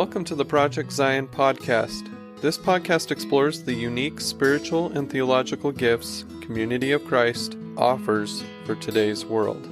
Welcome to the Project Zion podcast. This podcast explores the unique spiritual and theological gifts Community of Christ offers for today's world.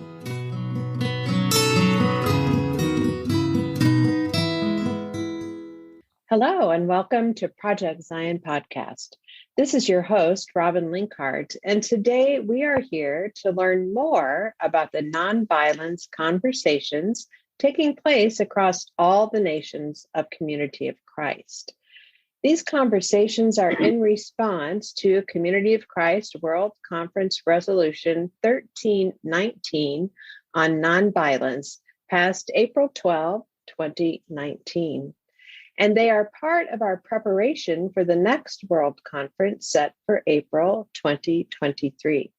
Hello and welcome to Project Zion podcast. This is your host, Robin Linkhart, and today we are here to learn more about the nonviolence conversations taking place across all the nations of Community of Christ. These conversations are in response to Community of Christ World Conference Resolution 1319 on nonviolence, passed April 12, 2019. And they are part of our preparation for the next World Conference set for April 2023.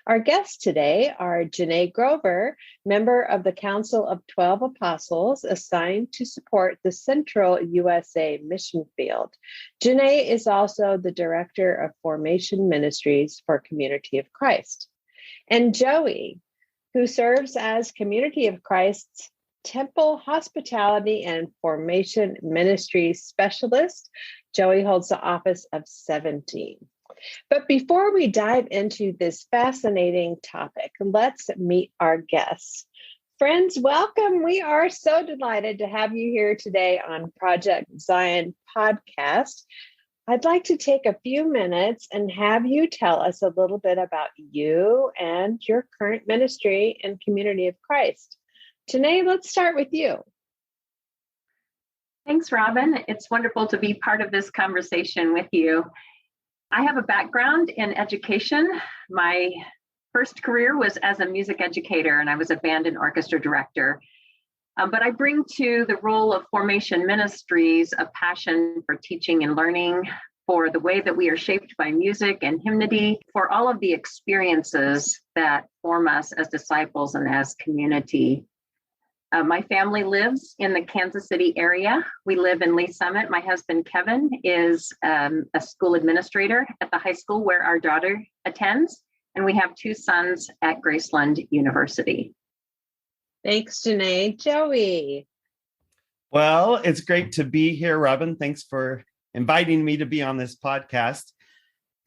Our guests today are Janné Grover, member of the Council of 12 Apostles assigned to support the Central USA mission field. Janné is also the Director of Formation Ministries for Community of Christ. And Joey, who serves as Community of Christ's Temple Hospitality and Formation Ministries Specialist. Joey holds the office of 17. But before we dive into this fascinating topic, let's meet our guests. Friends, welcome. We are so delighted to have you here today on Project Zion podcast. I'd like to take a few minutes and have you tell us a little bit about you and your current ministry and Community of Christ. Janné, let's start with you. Thanks, Robin. It's wonderful to be part of this conversation with you. I have a background in education. My first career was as a music educator, and I was a band and orchestra director. But I bring to the role of formation ministries a passion for teaching and learning, for the way that we are shaped by music and hymnody, for all of the experiences that form us as disciples and as community. My family lives in the Kansas City area. We live in Lee Summit. My husband, Kevin, is a school administrator at the high school where our daughter attends, and we have two sons at Graceland University. Thanks, Janné. Joey. Well, it's great to be here, Robin. Thanks for inviting me to be on this podcast.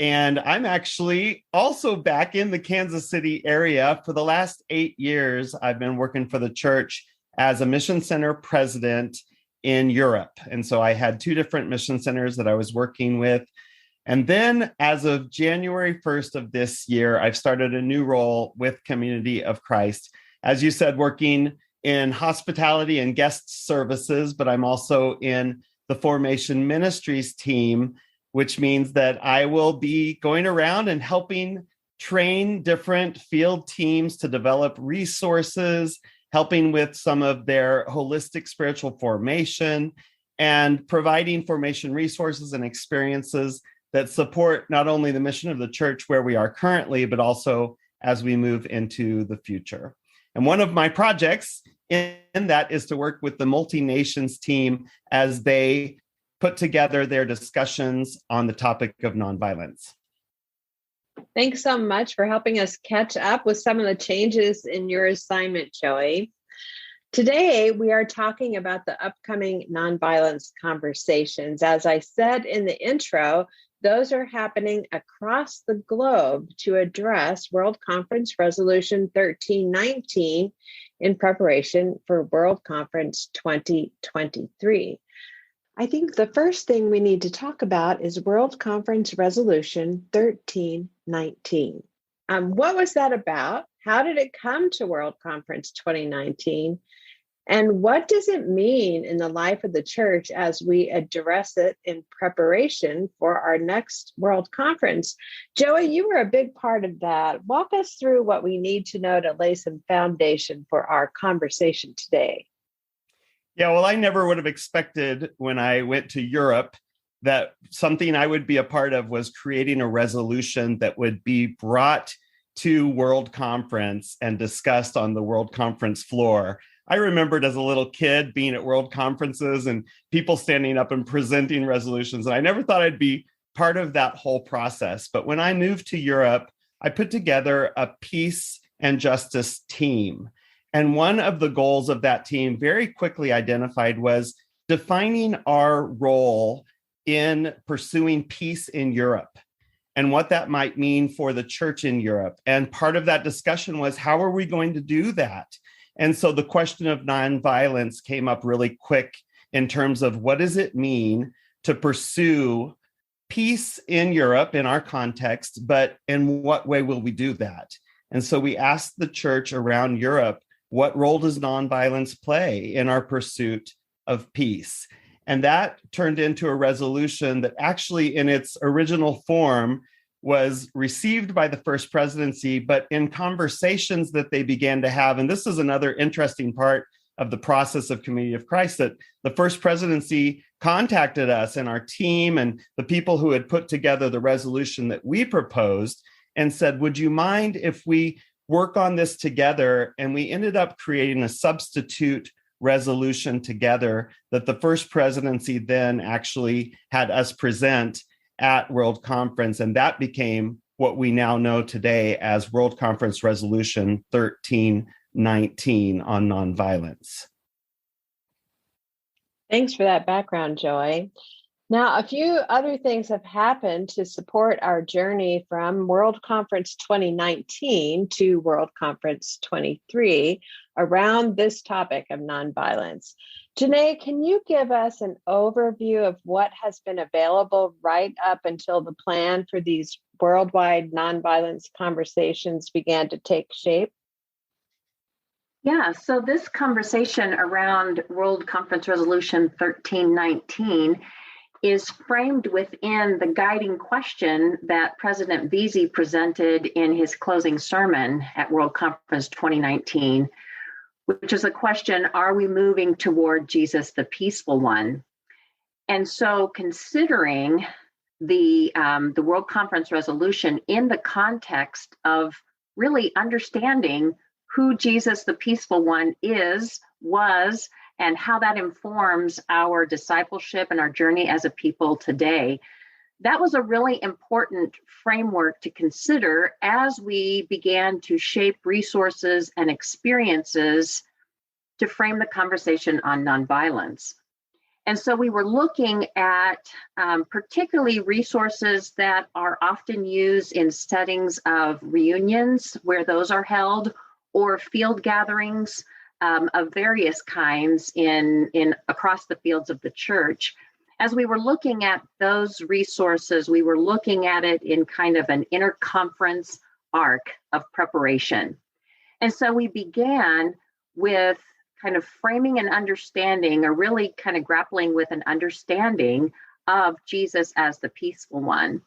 And I'm actually also back in the Kansas City area. For the last 8 years, I've been working for the church as a mission center president in Europe. And so I had 2 different mission centers that I was working with. And then as of January 1st of this year, I've started a new role with Community of Christ. As you said, working in hospitality and guest services, but I'm also in the Formation Ministries team, which means that I will be going around and helping train different field teams to develop resources, helping with some of their holistic spiritual formation, and providing formation resources and experiences that support not only the mission of the church where we are currently, but also as we move into the future. And one of my projects in that is to work with the multi-nations team as they put together their discussions on the topic of nonviolence. Thanks so much for helping us catch up with some of the changes in your assignment, Joey. Today, we are talking about the upcoming nonviolence conversations. As I said in the intro, those are happening across the globe to address World Conference Resolution 1319 in preparation for World Conference 2023. I think the first thing we need to talk about is World Conference Resolution 1319. What was that about? How did it come to World Conference 2019? And what does it mean in the life of the church as we address it in preparation for our next World Conference? Joey, you were a big part of that. Walk us through what we need to know to lay some foundation for our conversation today. Yeah, well, I never would have expected when I went to Europe that something I would be a part of was creating a resolution that would be brought to World Conference and discussed on the World Conference floor. I remembered as a little kid being at World Conferences and people standing up and presenting resolutions. And I never thought I'd be part of that whole process. But when I moved to Europe, I put together a peace and justice team. And one of the goals of that team very quickly identified was defining our role in pursuing peace in Europe and what that might mean for the church in Europe. And part of that discussion was, how are we going to do that? And so the question of nonviolence came up really quick in terms of what does it mean to pursue peace in Europe in our context, but in what way will we do that? And so we asked the church around Europe, what role does nonviolence play in our pursuit of peace? And that turned into a resolution that actually in its original form was received by the first presidency, but in conversations that they began to have, and this is another interesting part of the process of Community of Christ, that the first presidency contacted us and our team and the people who had put together the resolution that we proposed and said, would you mind if we work on this together? And we ended up creating a substitute resolution together that the first presidency then actually had us present at World Conference. And that became what we now know today as World Conference Resolution 1319 on nonviolence. Thanks for that background, Joy. Now, a few other things have happened to support our journey from World Conference 2019 to World Conference 23 around this topic of nonviolence. Janné, can you give us an overview of what has been available right up until the plan for these worldwide nonviolence conversations began to take shape? Yeah, so this conversation around World Conference Resolution 1319 is framed within the guiding question that President Vesey presented in his closing sermon at World Conference 2019, which is the question, are we moving toward Jesus, the peaceful one? And so considering the World Conference resolution in the context of really understanding who Jesus, the peaceful one was, and how that informs our discipleship and our journey as a people today. That was a really important framework to consider as we began to shape resources and experiences to frame the conversation on nonviolence. And so we were looking at particularly resources that are often used in settings of reunions where those are held, or field gatherings of various kinds in across the fields of the church. As we were looking at those resources, we were looking at it in kind of an interconference arc of preparation. And so we began with kind of framing an understanding, or really kind of grappling with an understanding of Jesus as the peaceful one.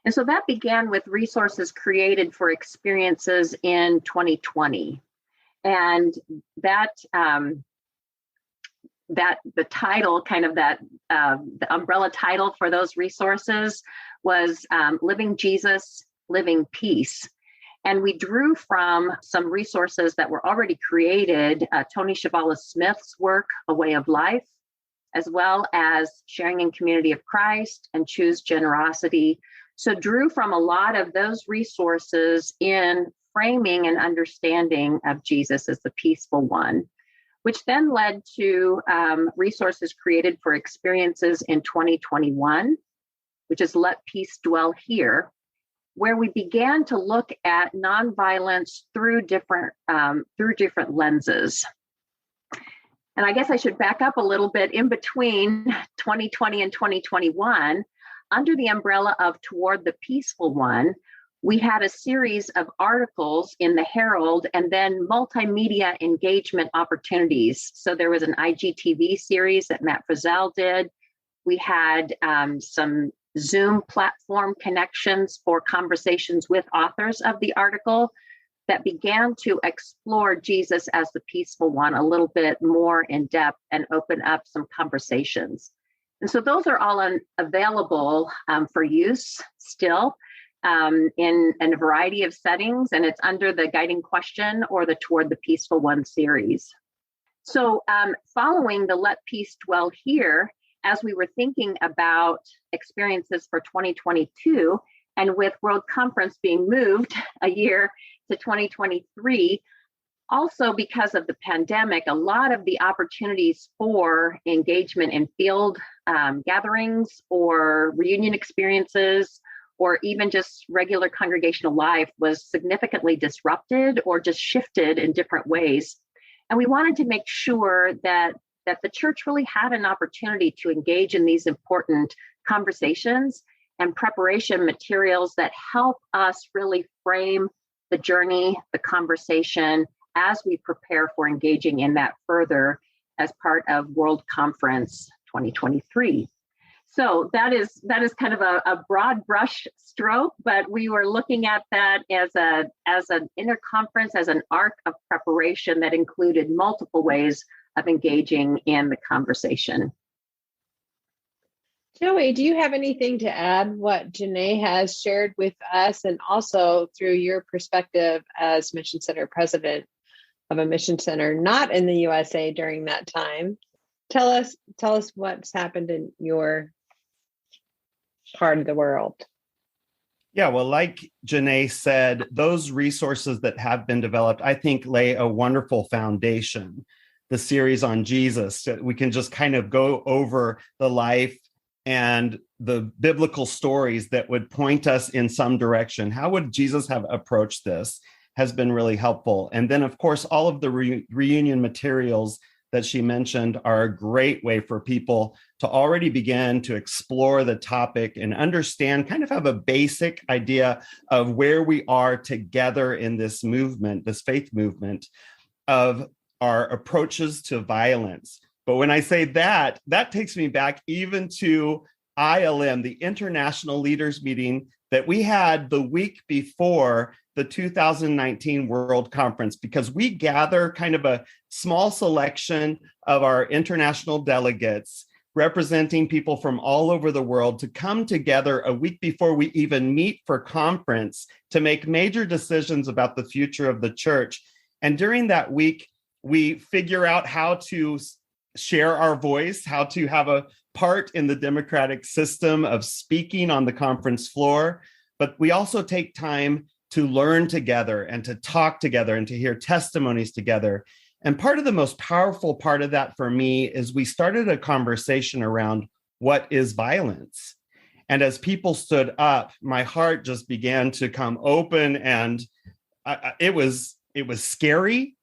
And so that began with resources created for experiences in 2020. And that the title, kind of that the umbrella title for those resources was Living Jesus, Living Peace. And we drew from some resources that were already created, Tony Chavala-Smith's work, A Way of Life, as well as Sharing in Community of Christ and Choose Generosity. So drew from a lot of those resources in framing and understanding of Jesus as the peaceful one, which then led to resources created for experiences in 2021, which is Let Peace Dwell Here, where we began to look at nonviolence through different lenses. And I guess I should back up a little bit. In between 2020 and 2021, under the umbrella of Toward the Peaceful One, we had a series of articles in the Herald and then multimedia engagement opportunities. So there was an IGTV series that Matt Frizzell did. We had some Zoom platform connections for conversations with authors of the article that began to explore Jesus as the peaceful one a little bit more in depth and open up some conversations. And so those are all available for use still in a variety of settings, and it's under the guiding question or the Toward the Peaceful One series. So following the Let Peace Dwell Here, as we were thinking about experiences for 2022, and with World Conference being moved a year to 2023, Also, because of the pandemic, a lot of the opportunities for engagement in field gatherings or reunion experiences, or even just regular congregational life, was significantly disrupted or just shifted in different ways. And we wanted to make sure that the church really had an opportunity to engage in these important conversations and preparation materials that help us really frame the journey, the conversation, as we prepare for engaging in that further as part of World Conference 2023. So that is kind of a broad brush stroke, but we were looking at that as an interconference, as an arc of preparation that included multiple ways of engaging in the conversation. Joey, do you have anything to add what Janné has shared with us, and also through your perspective as Mission Center president of a mission center not in the USA during that time? Tell us what's happened in your part of the world. Yeah, well, like Janné said, those resources that have been developed, I think, lay a wonderful foundation. The series on Jesus, we can just kind of go over the life and the biblical stories that would point us in some direction. How would Jesus have approached this has been really helpful. And then, of course, all of the reunion materials that she mentioned are a great way for people to already begin to explore the topic and understand, kind of have a basic idea of where we are together in this movement, this faith movement, of our approaches to violence. But when I say that takes me back even to ILM, the International Leaders Meeting that we had the week before the 2019 World Conference, because we gather kind of a small selection of our international delegates representing people from all over the world to come together a week before we even meet for conference to make major decisions about the future of the church. And during that week, we figure out how to share our voice, how to have a part in the democratic system of speaking on the conference floor. But we also take time to learn together and to talk together and to hear testimonies together. And part of the most powerful part of that for me is we started a conversation around what is violence. And as people stood up, my heart just began to come open, and it was scary.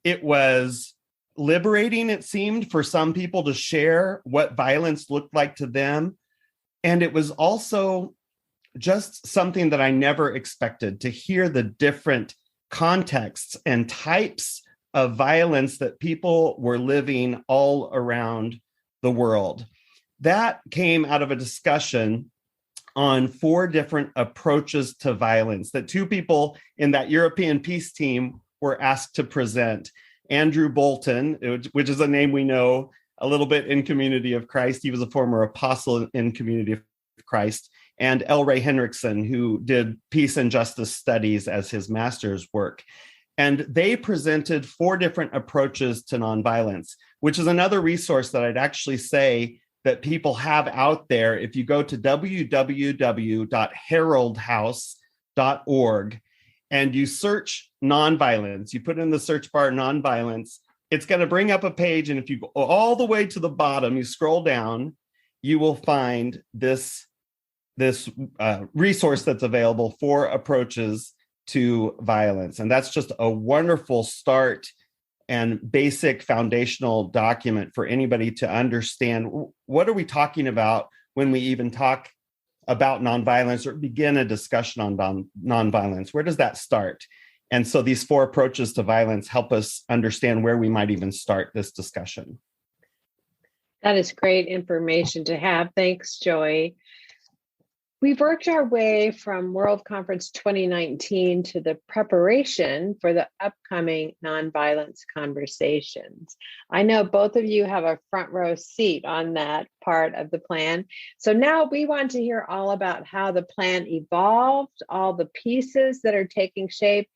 It was liberating, it seemed, for some people to share what violence looked like to them. And it was also just something that I never expected, to hear the different contexts and types of violence that people were living all around the world. That came out of a discussion on 4 different approaches to violence that 2 people in that European peace team were asked to present. Andrew Bolton, which is a name we know a little bit in Community of Christ. He was a former apostle in Community of Christ. And L. Ray Henriksen, who did peace and justice studies as his master's work. And they presented 4 different approaches to nonviolence, which is another resource that I'd actually say that people have out there. If you go to www.heraldhouse.org and you search nonviolence, you put in the search bar nonviolence, it's going to bring up a page. And if you go all the way to the bottom, you scroll down, you will find this resource that's available for approaches to violence. And that's just a wonderful start and basic foundational document for anybody to understand what are we talking about when we even talk about nonviolence or begin a discussion on nonviolence. Where does that start? And so these 4 approaches to violence help us understand where we might even start this discussion. That is great information to have. Thanks, Joey. We've worked our way from World Conference 2019 to the preparation for the upcoming nonviolence conversations. I know both of you have a front row seat on that part of the plan. So now we want to hear all about how the plan evolved, all the pieces that are taking shape,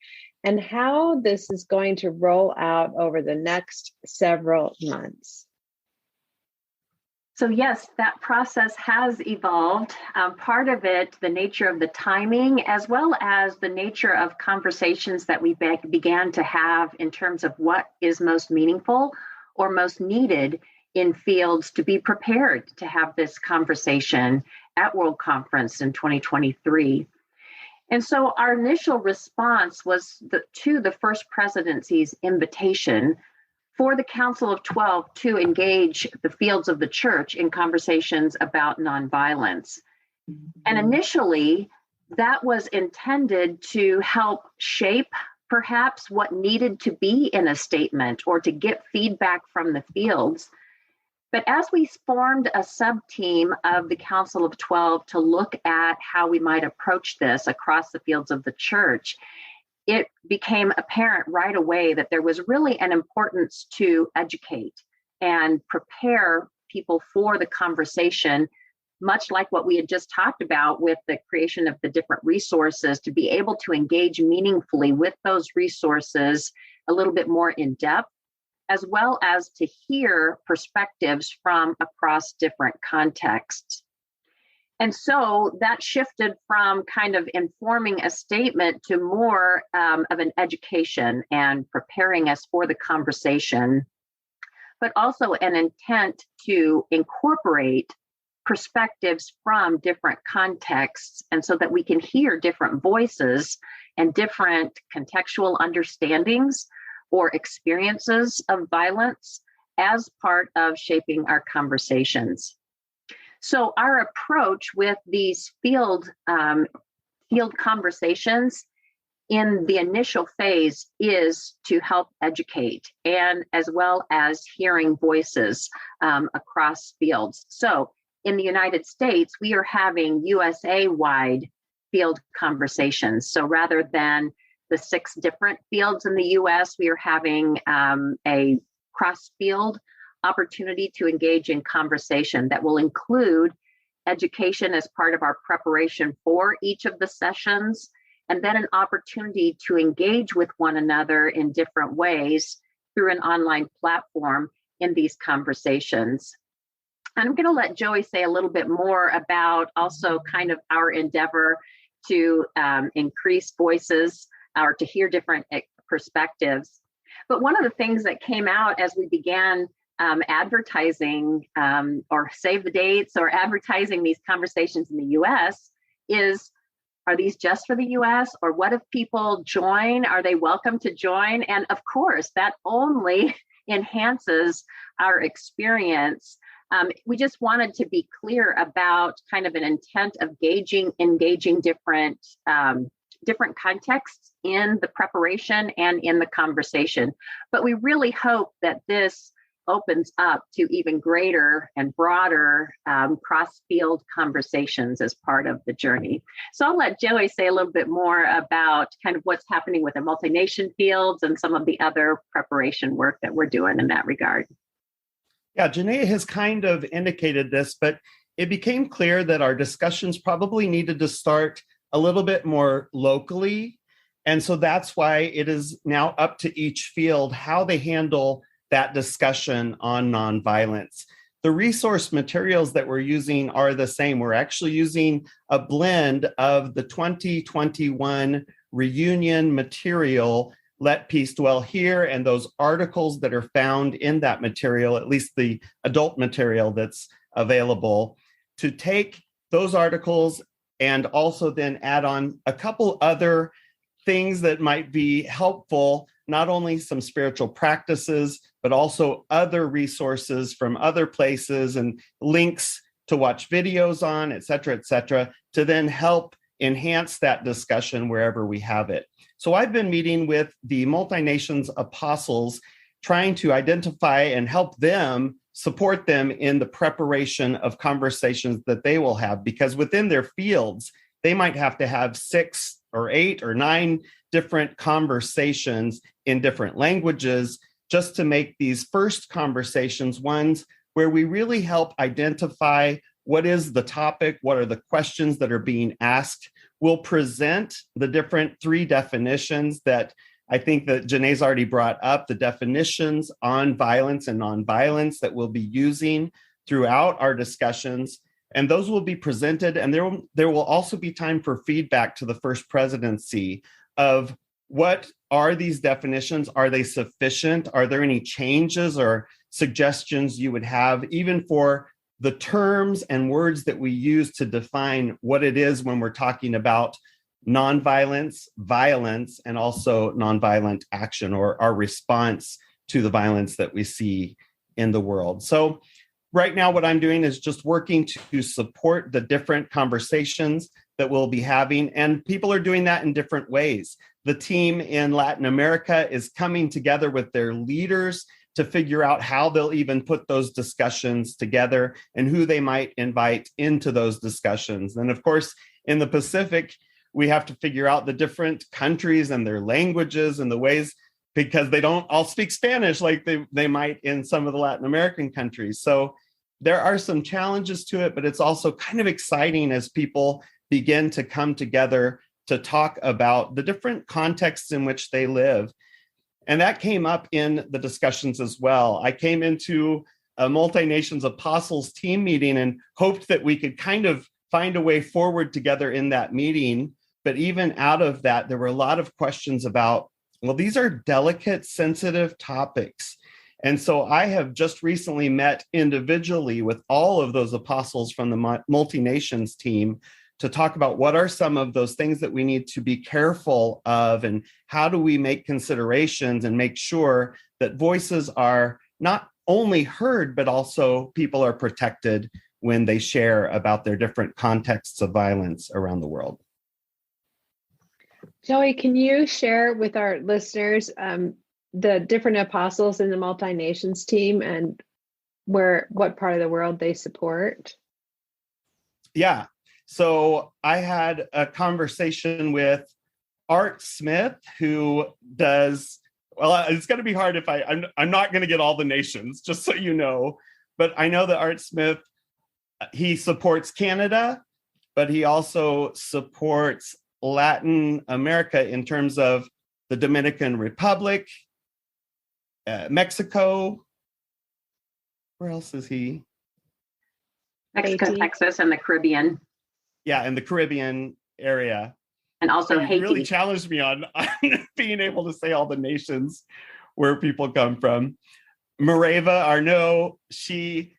and how this is going to roll out over the next several months. So yes, that process has evolved. Part of it, the nature of the timing, as well as the nature of conversations that we began to have in terms of what is most meaningful or most needed in fields to be prepared to have this conversation at World Conference in 2023. And so our initial response was to the First Presidency's invitation for the Council of 12 to engage the fields of the church in conversations about nonviolence. And initially, that was intended to help shape perhaps what needed to be in a statement or to get feedback from the fields. But as we formed a sub-team of the Council of 12 to look at how we might approach this across the fields of the church, it became apparent right away that there was really an importance to educate and prepare people for the conversation, much like what we had just talked about with the creation of the different resources, to be able to engage meaningfully with those resources a little bit more in depth, as well as to hear perspectives from across different contexts. And so that shifted from kind of informing a statement to more of an education and preparing us for the conversation, but also an intent to incorporate perspectives from different contexts, and so that we can hear different voices and different contextual understandings or experiences of violence as part of shaping our conversations. So our approach with these field conversations in the initial phase is to help educate, and as well as hearing voices across fields. So in the United States, we are having USA-wide field conversations. So rather than the 6 different fields in the US, we are having a cross-field opportunity to engage in conversation that will include education as part of our preparation for each of the sessions, and then an opportunity to engage with one another in different ways through an online platform in these conversations. And I'm going to let Joey say a little bit more about also kind of our endeavor to increase voices or to hear different perspectives. But one of the things that came out as we began advertising or save the dates or advertising these conversations in the US is, are these just for the US, or what if people join? Are they welcome to join? And of course, that only enhances our experience. We just wanted to be clear about kind of an intent of engaging different contexts in the preparation and in the conversation. But we really hope that this opens up to even greater and broader cross-field conversations as part of the journey. So I'll let Joey say a little bit more about kind of what's happening with the multi-nation fields and some of the other preparation work that we're doing in that regard. Yeah, Janné has kind of indicated this, but it became clear that our discussions probably needed to start a little bit more locally. And so that's why it is now up to each field how they handle that discussion on nonviolence. The resource materials that we're using are the same. We're actually using a blend of the 2021 reunion material, Let Peace Dwell Here, and those articles that are found in that material, at least the adult material that's available, to take those articles and also then add on a couple other things that might be helpful, not only some spiritual practices, but also other resources from other places and links to watch videos on, et cetera, to then help enhance that discussion wherever we have it. So I've been meeting with the multi-nations apostles, trying to identify and help them, support them in the preparation of conversations that they will have, because within their fields, they might have to have 6 or 8 or 9 different conversations in different languages just to make these first conversations ones where we really help identify what is the topic, what are the questions that are being asked. We'll present the different 3 definitions that I think that Janné's already brought up, the definitions on violence and nonviolence that we'll be using throughout our discussions, and those will be presented. And there will also be time for feedback to the First Presidency of what are these definitions? Are they sufficient? Are there any changes or suggestions you would have, even for the terms and words that we use to define what it is when we're talking about nonviolence, violence, and also nonviolent action, or our response to the violence that we see in the world. So right now, what I'm doing is just working to support the different conversations that we'll be having, and people are doing that in different ways. The team in Latin America is coming together with their leaders to figure out how they'll even put those discussions together and who they might invite into those discussions. And of course, in the Pacific, we have to figure out the different countries and their languages and the ways, because they don't all speak Spanish like they might in some of the Latin American countries. So there are some challenges to it, but it's also kind of exciting as people begin to come together to talk about the different contexts in which they live. And that came up in the discussions as well. I came into a Multi-Nations Apostles team meeting and hoped that we could kind of find a way forward together in that meeting. But even out of that, there were a lot of questions about, well, these are delicate, sensitive topics. And so I have just recently met individually with all of those apostles from the Multi-Nations team to talk about what are some of those things that we need to be careful of, and how do we make considerations and make sure that voices are not only heard, but also people are protected when they share about their different contexts of violence around the world. Joey, can you share with our listeners the different apostles in the Multi-Nations team and what part of the world they support? Yeah. So I had a conversation with Art Smith, who does, well, it's going to be hard if I'm not going to get all the nations, just so you know, but I know that Art Smith, he supports Canada, but he also supports Latin America in terms of the Dominican Republic, Mexico. Where else is he? Mexico, Haiti. Texas, and the Caribbean. Yeah, in the Caribbean area. And also So Haiti. you really challenged me on being able to say all the nations where people come from. Mareva Arnaud, she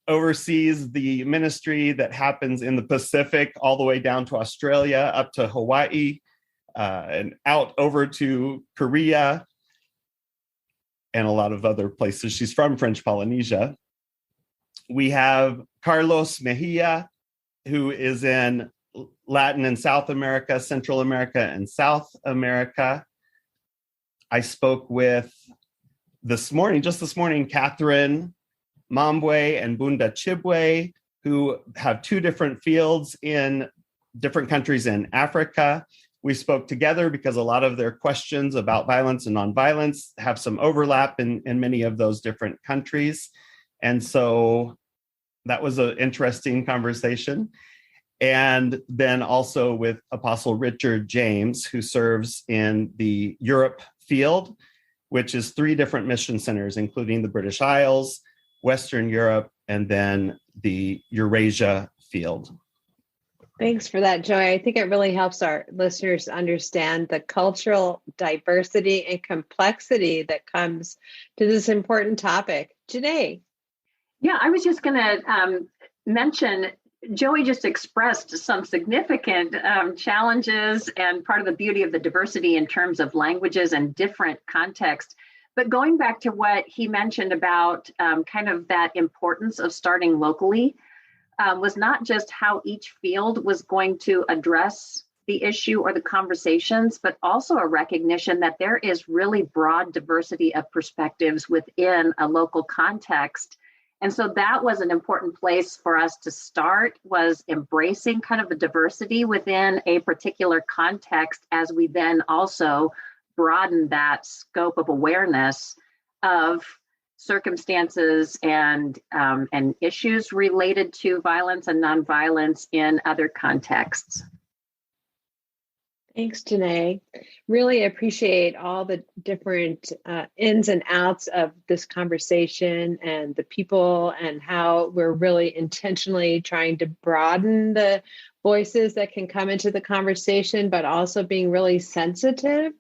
oversees the ministry that happens in the Pacific all the way down to Australia, up to Hawaii, and out over to Korea, and a lot of other places. She's from French Polynesia. We have Carlos Mejia, who is in Latin and South America, Central America, and South America. I spoke with just this morning, Catherine Mambwe and Bunda Chibwe, who have two different fields in different countries in Africa. We spoke together because a lot of their questions about violence and nonviolence have some overlap in many of those different countries. And so that was an interesting conversation. And then also with Apostle Richard James, who serves in the Europe field, which is 3 different mission centers, including the British Isles, Western Europe, and then the Eurasia field. Thanks for that, Joy. I think it really helps our listeners understand the cultural diversity and complexity that comes to this important topic. Janné. Yeah, I was just going to mention, Joey just expressed some significant challenges and part of the beauty of the diversity in terms of languages and different contexts. But going back to what he mentioned about kind of that importance of starting locally, was not just how each field was going to address the issue or the conversations, but also a recognition that there is really broad diversity of perspectives within a local context. And so that was an important place for us to start, was embracing kind of the diversity within a particular context, as we then also broaden that scope of awareness of circumstances and issues related to violence and nonviolence in other contexts. Thanks, Janné. Really appreciate all the different ins and outs of this conversation and the people and how we're really intentionally trying to broaden the voices that can come into the conversation, but also being really sensitive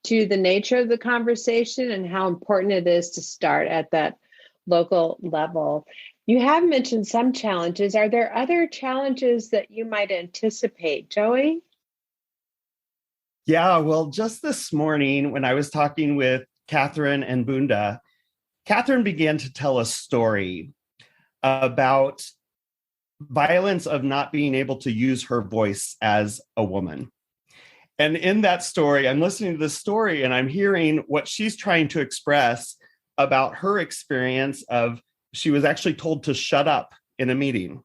to the nature of the conversation and how important it is to start at that local level. You have mentioned some challenges. Are there other challenges that you might anticipate, Joey? Yeah, well, just this morning when I was talking with Catherine and Bunda, Catherine began to tell a story about violence of not being able to use her voice as a woman. And in that story, I'm listening to this story and I'm hearing what she's trying to express about her experience of she was actually told to shut up in a meeting.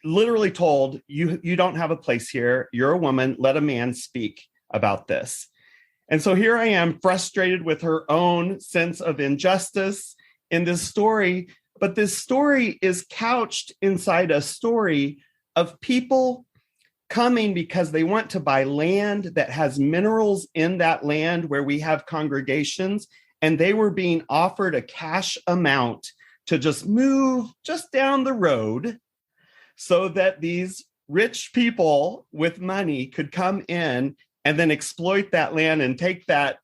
Literally told, you don't have a place here. You're a woman. Let a man speak about this. And so here I am, frustrated with her own sense of injustice in this story. But this story is couched inside a story of people coming because they want to buy land that has minerals in that land where we have congregations. And they were being offered a cash amount to just move just down the road so that these rich people with money could come in and then exploit that land and take that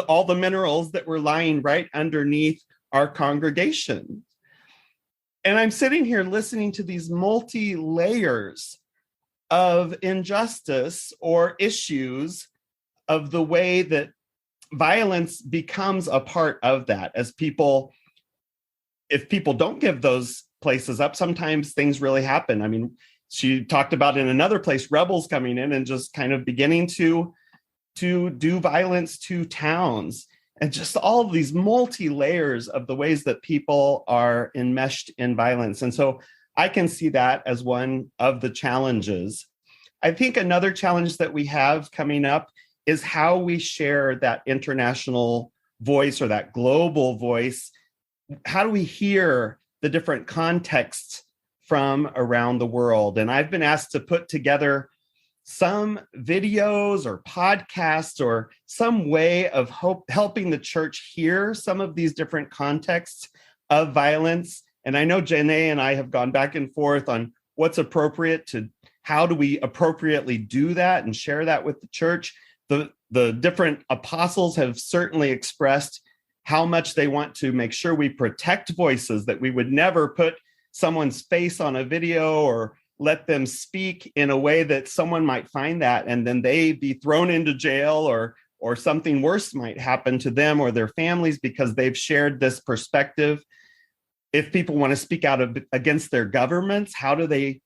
all the minerals that were lying right underneath our congregation. And I'm sitting here listening to these multi-layers of injustice or issues of the way that violence becomes a part of that. As people, if people don't give those places up, sometimes things really happen. I mean, she talked about in another place, rebels coming in and just kind of beginning to do violence to towns, and just all of these multi-layers of the ways that people are enmeshed in violence. And so I can see that as one of the challenges. I think another challenge that we have coming up is how we share that international voice or that global voice. How do we hear the different contexts from around the world? And I've been asked to put together some videos or podcasts or some way of helping the church hear some of these different contexts of violence. And I know Janné and I have gone back and forth on what's appropriate to, how do we appropriately do that and share that with the church. The different apostles have certainly expressed how much they want to make sure we protect voices, that we would never put someone's face on a video or let them speak in a way that someone might find that and then they be thrown into jail or something worse might happen to them or their families because they've shared this perspective. If people want to speak out against their governments, how do they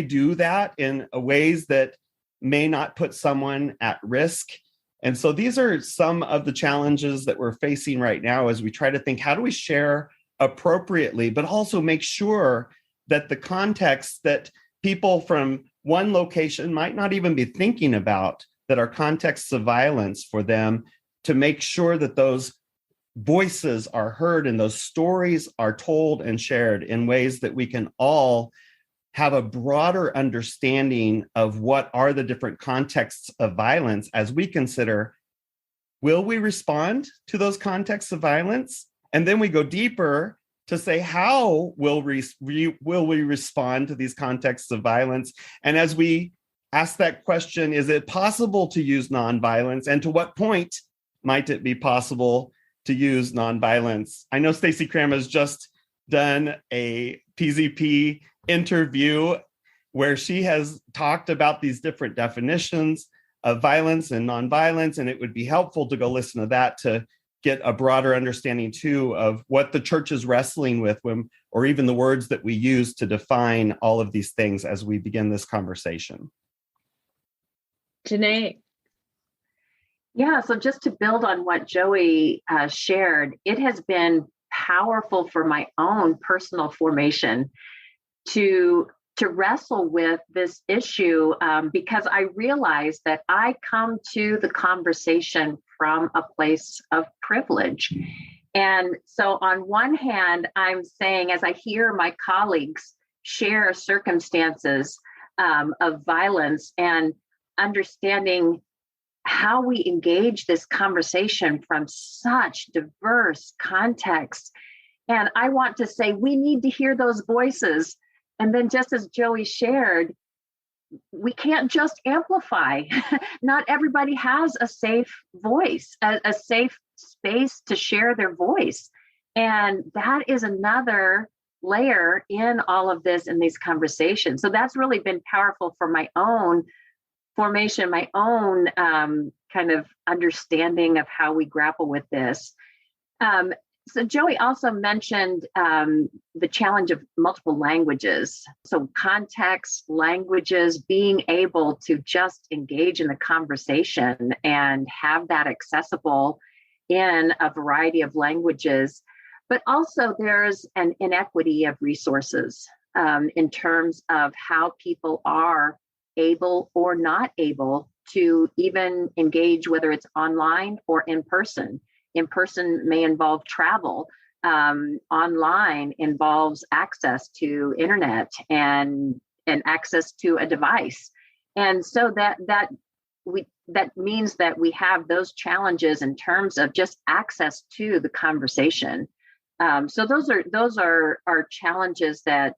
do that in ways that may not put someone at risk? And so these are some of the challenges that we're facing right now as we try to think, how do we share appropriately, but also make sure that the context that people from one location might not even be thinking about, that are contexts of violence for them, to make sure that those voices are heard and those stories are told and shared in ways that we can all have a broader understanding of what are the different contexts of violence as we consider, will we respond to those contexts of violence? And then we go deeper to say, how will we respond to these contexts of violence? And as we ask that question, is it possible to use nonviolence? And to what point might it be possible to use nonviolence? I know Stacey Cram has just done a PZP interview where she has talked about these different definitions of violence and nonviolence, and it would be helpful to go listen to that to get a broader understanding too of what the church is wrestling with or even the words that we use to define all of these things as we begin this conversation. Janné. Yeah, so just to build on what Joey shared, it has been powerful for my own personal formation to wrestle with this issue because I realize that I come to the conversation from a place of privilege. And so on one hand, I'm saying, as I hear my colleagues share circumstances of violence, and understanding how we engage this conversation from such diverse contexts. And I want to say we need to hear those voices. And then just as Joey shared, we can't just amplify. Not everybody has a safe voice, a safe space to share their voice. And that is another layer in all of this, in these conversations. So that's really been powerful for my own formation, my own kind of understanding of how we grapple with this. So Joey also mentioned the challenge of multiple languages. So context, languages, being able to just engage in the conversation and have that accessible in a variety of languages. But also there's an inequity of resources in terms of how people are able or not able to even engage, whether it's online or in person. In person may involve travel. Online involves access to internet and access to a device. And so that means that we have those challenges in terms of just access to the conversation. So those are challenges that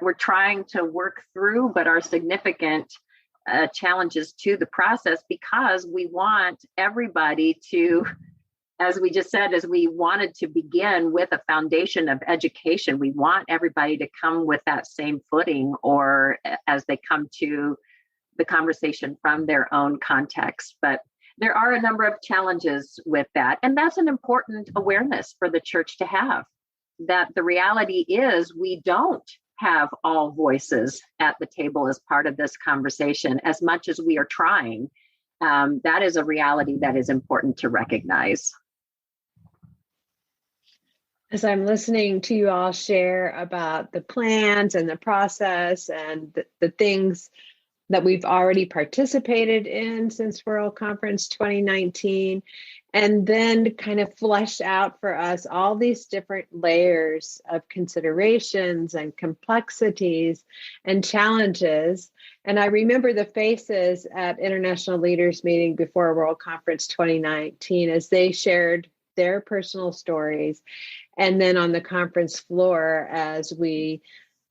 we're trying to work through, but are significant challenges to the process, because we want everybody to, as we just said, as we wanted to begin with a foundation of education, we want everybody to come with that same footing, or as they come to the conversation from their own context. But there are a number of challenges with that. And that's an important awareness for the church to have, that the reality is we don't have all voices at the table as part of this conversation, as much as we are trying. That is a reality that is important to recognize. As I'm listening to you all share about the plans and the process and the things that we've already participated in since World Conference 2019, and then kind of flesh out for us all these different layers of considerations and complexities and challenges. And I remember the faces at International Leaders Meeting before World Conference 2019 as they shared their personal stories. And then on the conference floor, as we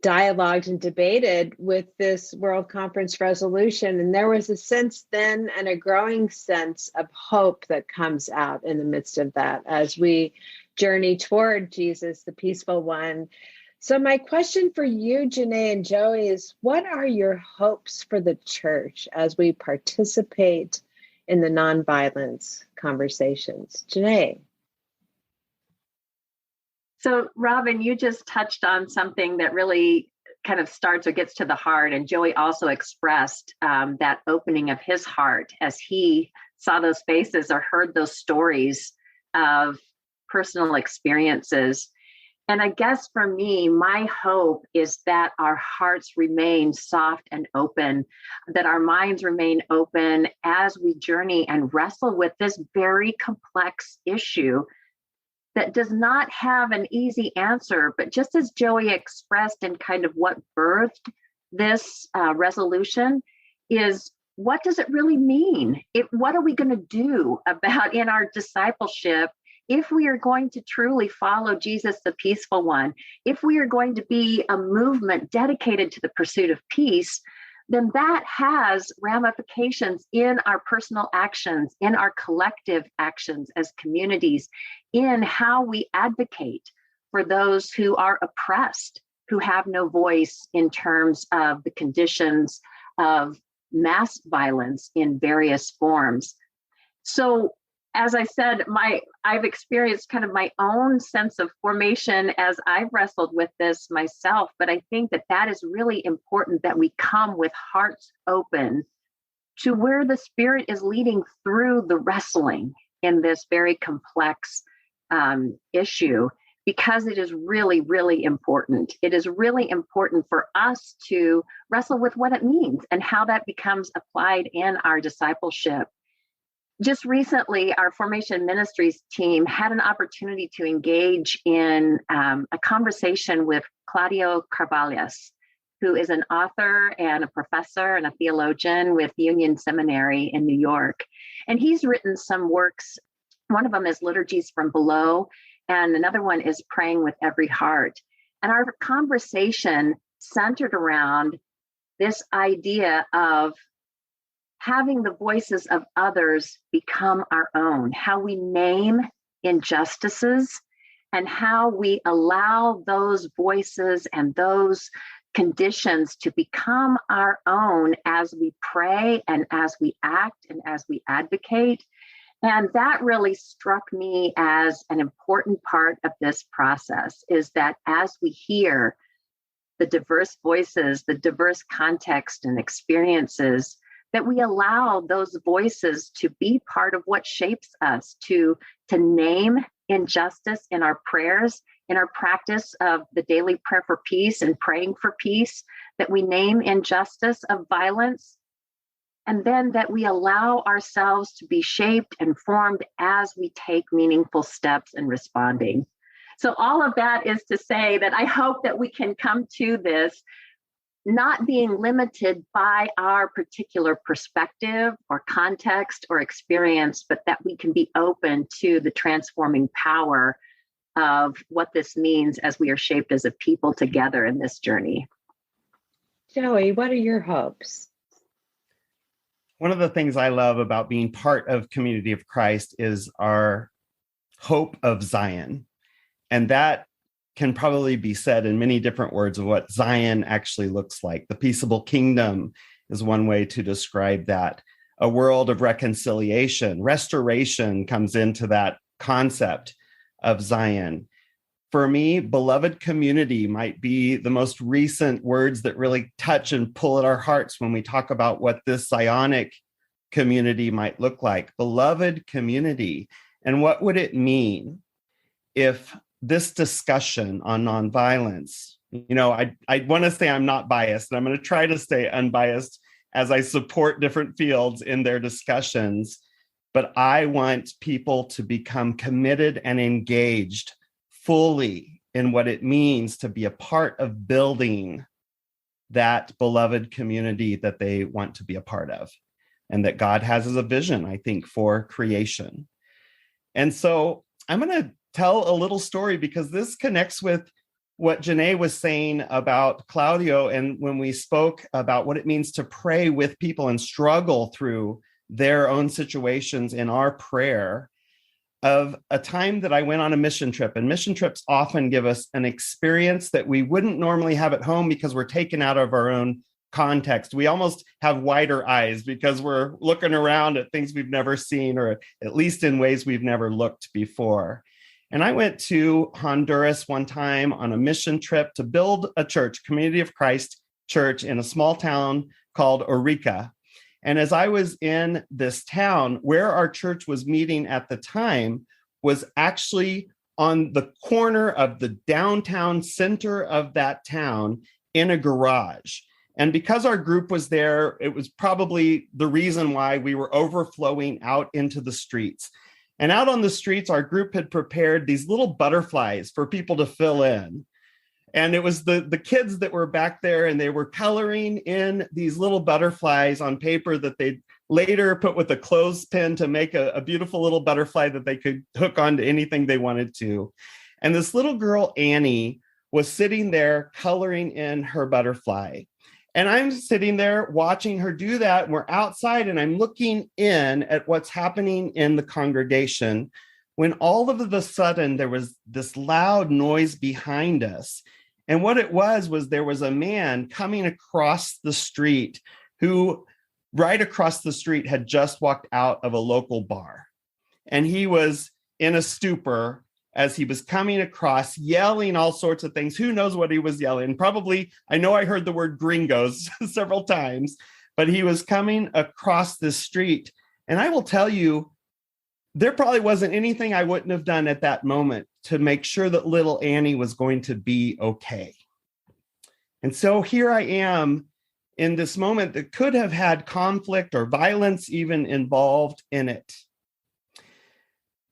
dialogued and debated with this World Conference resolution. And there was a sense then, and a growing sense of hope that comes out in the midst of that as we journey toward Jesus, the peaceful one. So my question for you, Janné and Joey, is what are your hopes for the church as we participate in the nonviolence conversations? Janné. So, Robin, you just touched on something that really kind of starts or gets to the heart. And Joey also expressed that opening of his heart as he saw those faces or heard those stories of personal experiences. And I guess for me, my hope is that our hearts remain soft and open, that our minds remain open as we journey and wrestle with this very complex issue that does not have an easy answer. But just as Joey expressed in kind of what birthed this resolution is, what does it really mean? What are we going to do about in our discipleship if we are going to truly follow Jesus, the peaceful one? If we are going to be a movement dedicated to the pursuit of peace, then that has ramifications in our personal actions, in our collective actions as communities, in how we advocate for those who are oppressed, who have no voice in terms of the conditions of mass violence in various forms. So, as I said, I've experienced kind of my own sense of formation as I've wrestled with this myself, but I think that is really important, that we come with hearts open to where the Spirit is leading through the wrestling in this very complex issue, because it is really, really important. It is really important for us to wrestle with what it means and how that becomes applied in our discipleship. Just recently, our Formation Ministries team had an opportunity to engage in a conversation with Claudio Carvalhas, who is an author and a professor and a theologian with Union Seminary in New York. And he's written some works. One of them is Liturgies from Below, and another one is Praying with Every Heart. And our conversation centered around this idea of having the voices of others become our own, how we name injustices and how we allow those voices and those conditions to become our own as we pray and as we act and as we advocate. And that really struck me as an important part of this process, is that as we hear the diverse voices, the diverse context and experiences, that we allow those voices to be part of what shapes us, to name injustice in our prayers, in our practice of the daily prayer for peace and praying for peace, that we name injustice of violence, and then that we allow ourselves to be shaped and formed as we take meaningful steps in responding. So all of that is to say that I hope that we can come to this not being limited by our particular perspective or context or experience, but that we can be open to the transforming power of what this means as we are shaped as a people together in this journey. Joey, what are your hopes? One of the things I love about being part of Community of Christ is our hope of Zion. And that can probably be said in many different words of what Zion actually looks like. The peaceable kingdom is one way to describe that. A world of reconciliation, restoration comes into that concept of Zion. For me, beloved community might be the most recent words that really touch and pull at our hearts when we talk about what this Zionic community might look like. Beloved community. And what would it mean if this discussion on nonviolence, I want to say I'm not biased, and I'm going to try to stay unbiased as I support different fields in their discussions, but I want people to become committed and engaged fully in what it means to be a part of building that beloved community that they want to be a part of, and that God has as a vision, I think, for creation. And so I'm going to tell a little story because this connects with what Janné was saying about Claudio, and when we spoke about what it means to pray with people and struggle through their own situations in our prayer, of a time that I went on a mission trip. And mission trips often give us an experience that we wouldn't normally have at home because we're taken out of our own context. We almost have wider eyes because we're looking around at things we've never seen, or at least in ways we've never looked before. And I went to Honduras one time on a mission trip to build a church, Community of Christ Church, in a small town called Orica. And as I was in this town, where our church was meeting at the time was actually on the corner of the downtown center of that town in a garage. And because our group was there, it was probably the reason why we were overflowing out into the streets. And out on the streets, our group had prepared these little butterflies for people to fill in. And it was the kids that were back there, and they were coloring in these little butterflies on paper that they'd later put with a clothespin to make a beautiful little butterfly that they could hook onto anything they wanted to. And this little girl, Annie, was sitting there coloring in her butterfly. And I'm sitting there watching her do that. And we're outside, and I'm looking in at what's happening in the congregation, when all of a sudden there was this loud noise behind us. And what it was there was a man coming across the street who, right across the street, had just walked out of a local bar. And he was in a stupor as he was coming across, yelling all sorts of things. Who knows what he was yelling? Probably, I know I heard the word gringos several times, but he was coming across this street. And I will tell you, there probably wasn't anything I wouldn't have done at that moment to make sure that little Annie was going to be okay. And so here I am in this moment that could have had conflict or violence even involved in it.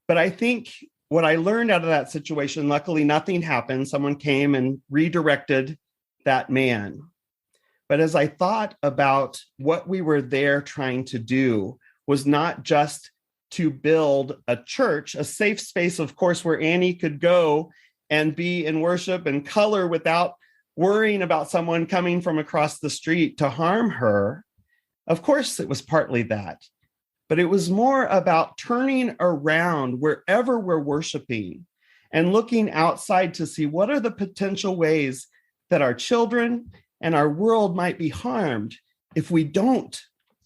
But I think what I learned out of that situation, luckily nothing happened. Someone came and redirected that man. But as I thought about what we were there trying to do was not just to build a church, a safe space, of course, where Annie could go and be in worship and color without worrying about someone coming from across the street to harm her. Of course, it was partly that, but it was more about turning around wherever we're worshiping and looking outside to see what are the potential ways that our children and our world might be harmed if we don't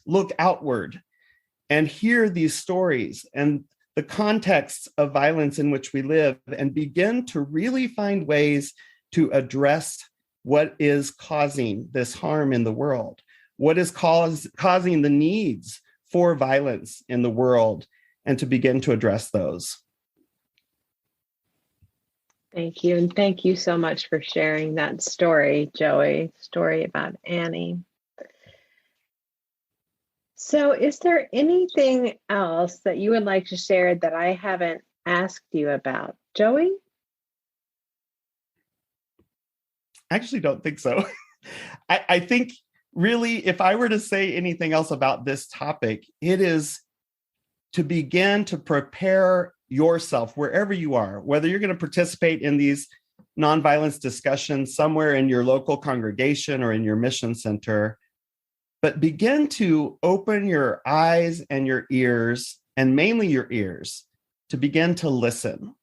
look outward and hear these stories and the contexts of violence in which we live and begin to really find ways to address what is causing this harm in the world, what is causing the needs for violence in the world, and to begin to address those. Thank you. And thank you so much for sharing that story, Joey, story about Annie. So is there anything else that you would like to share that I haven't asked you about? Joey? I actually don't think so. I think really, if I were to say anything else about this topic, it is to begin to prepare yourself wherever you are, whether you're going to participate in these nonviolence discussions somewhere in your local congregation or in your mission center, but begin to open your eyes and your ears, and mainly your ears, to begin to listen.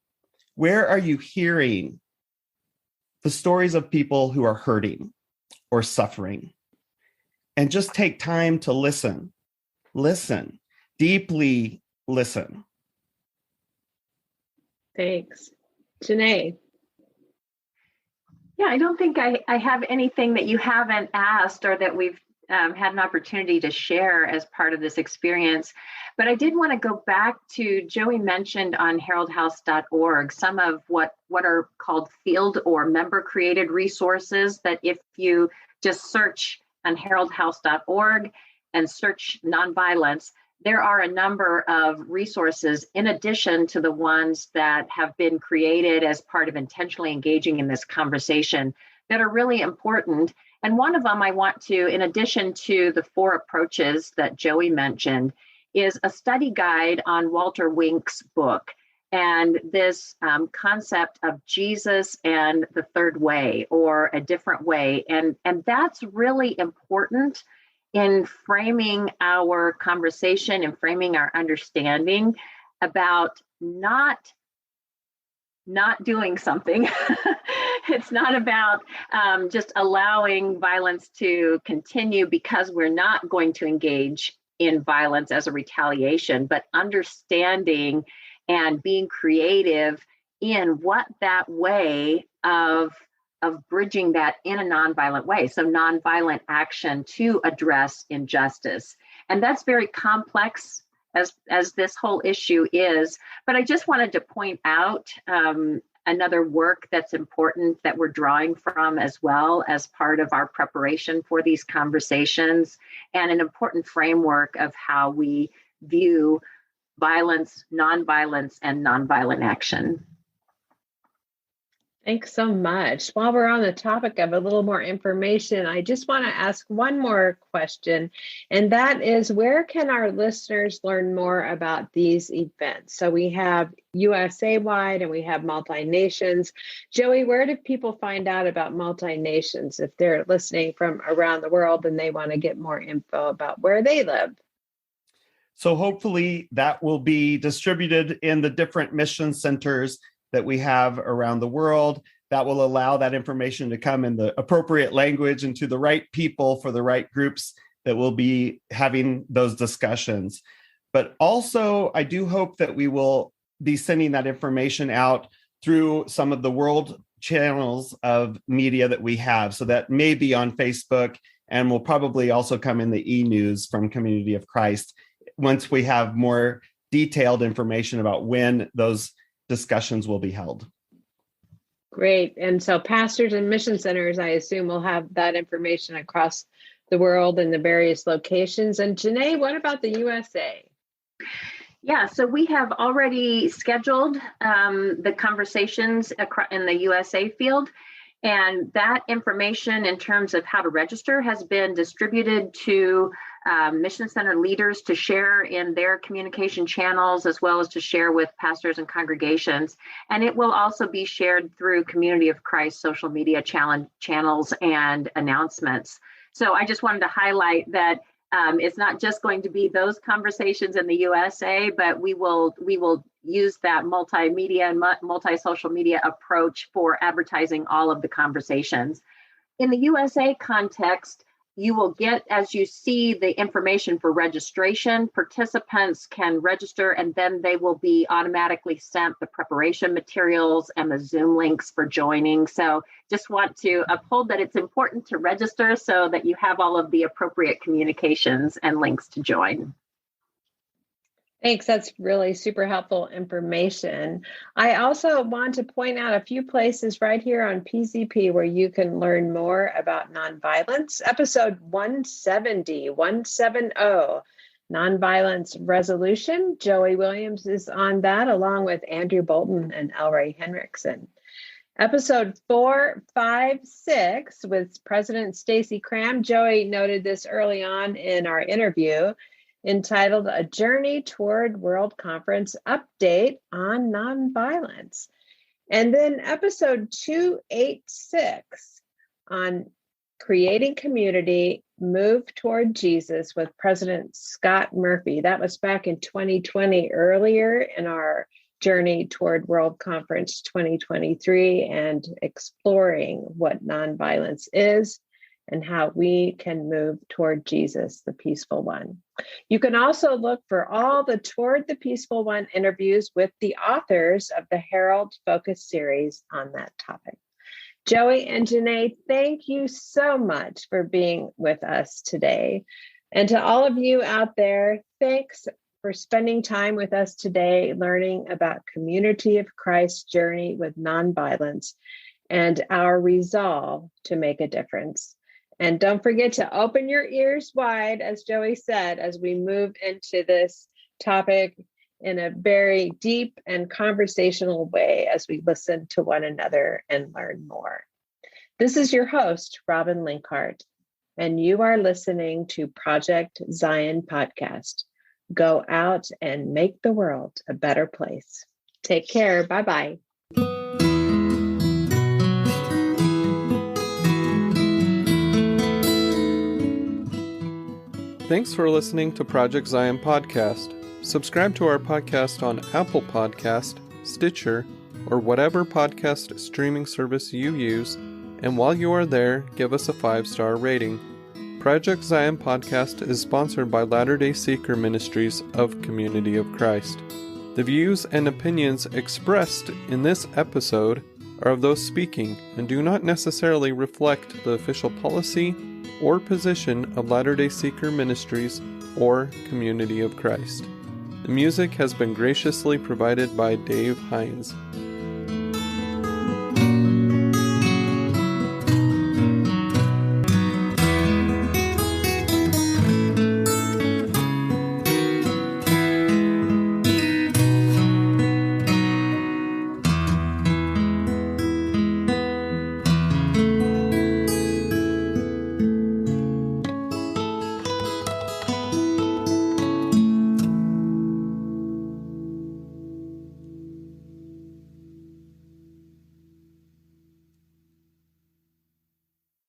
Where are you hearing the stories of people who are hurting or suffering? And just take time to listen, deeply listen. Thanks. Janné? Yeah, I don't think I have anything that you haven't asked or that we've had an opportunity to share as part of this experience. But I did want to go back to, Joey mentioned on heraldhouse.org some of what are called field or member created resources that if you just search on heraldhouse.org and search nonviolence, there are a number of resources in addition to the ones that have been created as part of intentionally engaging in this conversation that are really important. And one of them I want to, in addition to the 4 approaches that Joey mentioned, is a study guide on Walter Wink's book and this concept of Jesus and the third way or a different way. And that's really important in framing our conversation and framing our understanding about not doing something. It's not about just allowing violence to continue because we're not going to engage in violence as a retaliation, but understanding and being creative in what that way of bridging that in a nonviolent way. So nonviolent action to address injustice. And that's very complex as this whole issue is. But I just wanted to point out another work that's important that we're drawing from as well as part of our preparation for these conversations, and an important framework of how we view violence, nonviolence, and nonviolent action. Thanks so much. While we're on the topic of a little more information, I just want to ask one more question, and that is, where can our listeners learn more about these events? So we have USA-wide and we have multi-nations. Joey, where do people find out about multi-nations if they're listening from around the world and they want to get more info about where they live? So hopefully that will be distributed in the different mission centers that we have around the world. That will allow that information to come in the appropriate language and to the right people for the right groups that will be having those discussions. But also, I do hope that we will be sending that information out through some of the world channels of media that we have. So that may be on Facebook and will probably also come in the e-news from Community of Christ once we have more detailed information about when those discussions will be held. Great. And so pastors and mission centers, I assume, will have that information across the world in the various locations. And Janné, what about the USA? Yeah, so we have already scheduled the conversations in the USA field. And that information in terms of how to register has been distributed to Mission Center leaders to share in their communication channels, as well as to share with pastors and congregations. And it will also be shared through Community of Christ social media channels and announcements. So I just wanted to highlight that it's not just going to be those conversations in the USA, but we will use that multimedia and multi-social media approach for advertising all of the conversations. In the USA context, you will get, as you see the information for registration, participants can register and then they will be automatically sent the preparation materials and the Zoom links for joining. So just want to uphold that it's important to register so that you have all of the appropriate communications and links to join. Thanks. That's really super helpful information. I also want to point out a few places right here on PZP where you can learn more about nonviolence. Episode 170, Nonviolence Resolution. Joey Williams is on that, along with Andrew Bolton and Elray Henriksen. Episode 456 with President Stacey Cram. Joey noted this early on in our interview, entitled A Journey Toward World Conference Update on Nonviolence. And then episode 286 on Creating Community, Move Toward Jesus with President Scott Murphy. That was back in 2020, earlier in our Journey Toward World Conference 2023, and exploring what nonviolence is and how we can move toward Jesus, the peaceful one. You can also look for all the Toward the Peaceful One interviews with the authors of the Herald Focus series on that topic. Joey and Janné, thank you so much for being with us today. And to all of you out there, thanks for spending time with us today, learning about Community of Christ's journey with nonviolence and our resolve to make a difference. And don't forget to open your ears wide, as Joey said, as we move into this topic in a very deep and conversational way as we listen to one another and learn more. This is your host, Robin Linkhart, and you are listening to Project Zion Podcast. Go out and make the world a better place. Take care. Bye-bye. Thanks for listening to Project Zion Podcast. Subscribe to our podcast on Apple Podcast, Stitcher, or whatever podcast streaming service you use, and while you are there, give us a 5-star rating. Project Zion Podcast is sponsored by Latter-day Seeker Ministries of Community of Christ. The views and opinions expressed in this episode are of those speaking and do not necessarily reflect the official policy or position of Latter-day Seeker Ministries or Community of Christ. The music has been graciously provided by Dave Hines.